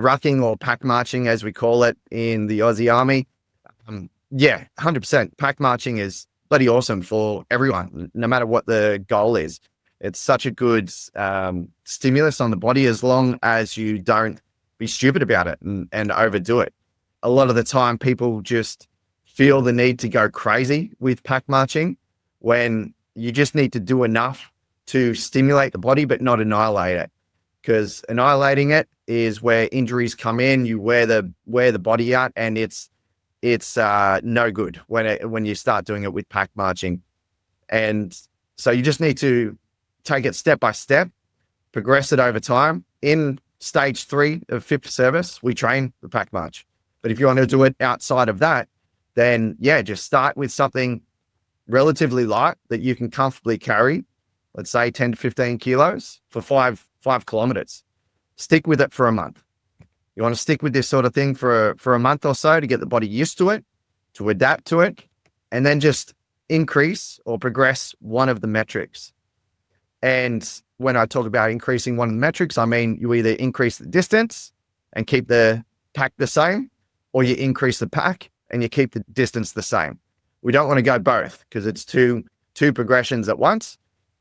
rucking or pack marching, as we call it in the Aussie Army. Yeah, 100%. Pack marching is bloody awesome for everyone, no matter what the goal is. It's such a good stimulus on the body as long as you don't be stupid about it and overdo it. A lot of the time, people just feel the need to go crazy with pack marching when you just need to do enough to stimulate the body, but not annihilate it. Because annihilating it is where injuries come in. You wear the body out, and it's no good when you start doing it with pack marching. And so you just need to take it step by step, progress it over time. In stage 3 of fifth service, we train the pack march. But if you want to do it outside of that, then yeah, just start with something relatively light that you can comfortably carry. Let's say 10 to 15 kilos for 5 kilometers. Stick with it for a month. You want to stick with this sort of thing for a month or so to get the body used to it, to adapt to it, and then just increase or progress one of the metrics. And when I talk about increasing one of the metrics, I mean you either increase the distance and keep the pack the same, or you increase the pack and you keep the distance the same. We don't want to go both because it's two progressions at once,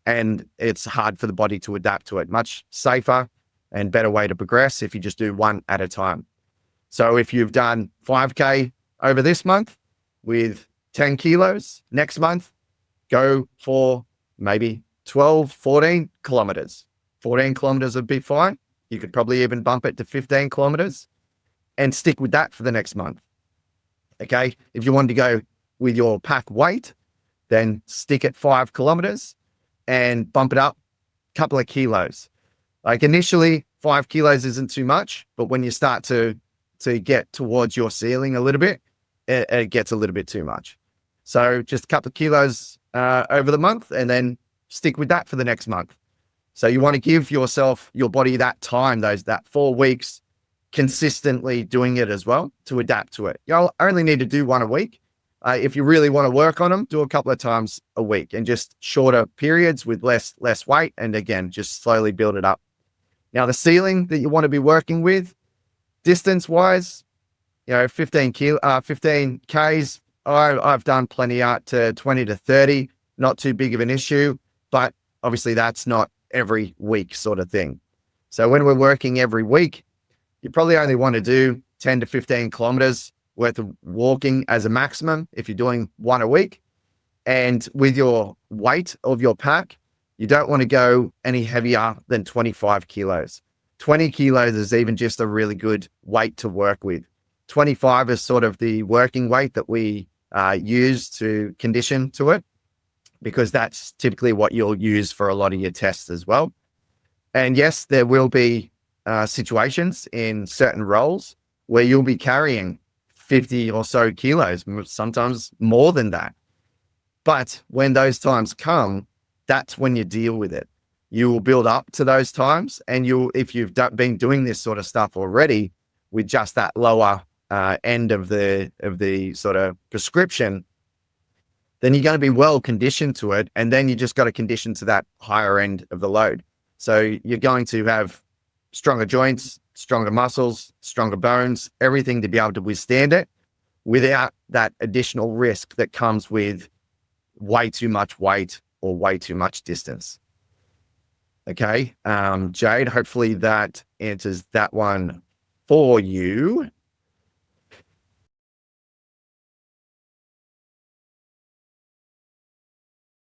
and it's hard for the body to adapt to it. Much safer and better way to progress if you just do one at a time. So if you've done 5K over this month with 10 kilos, next month, go for maybe 12, 14 kilometers. 14 kilometers would be fine. You could probably even bump it to 15 kilometers and stick with that for the next month. Okay. If you wanted to go with your pack weight, then stick at 5 kilometers and bump it up a couple of kilos. Like initially 5 kilos isn't too much, but when you start to get towards your ceiling a little bit, it gets a little bit too much. So just a couple of kilos over the month, and then stick with that for the next month. So you want to give your body that time, that 4 weeks, consistently doing it as well to adapt to it. You'll only need to do one a week. If you really want to work on them, do a couple of times a week and just shorter periods with less weight. And again, just slowly build it up. Now, the ceiling that you want to be working with, distance wise, 15 Ks. I've done plenty out to 20 to 30, not too big of an issue, but obviously that's not every week sort of thing. So when we're working every week, you probably only want to do 10 to 15 kilometers worth of walking as a maximum if you're doing one a week. And with your weight of your pack, you don't want to go any heavier than 25 kilos. 20 kilos is even just a really good weight to work with. 25 is sort of the working weight that we use to condition to it, because that's typically what you'll use for a lot of your tests as well. And yes, there will be situations in certain roles where you'll be carrying 50 or so kilos, sometimes more than that. But when those times come, that's when you deal with it. You will build up to those times, and if you've been doing this sort of stuff already with just that lower end of the sort of prescription, then you're going to be well conditioned to it, and then you just got to condition to that higher end of the load. So you're going to have stronger joints, stronger muscles, stronger bones, everything to be able to withstand it without that additional risk that comes with way too much weight or way too much distance. Okay, Jade, hopefully that answers that one for you.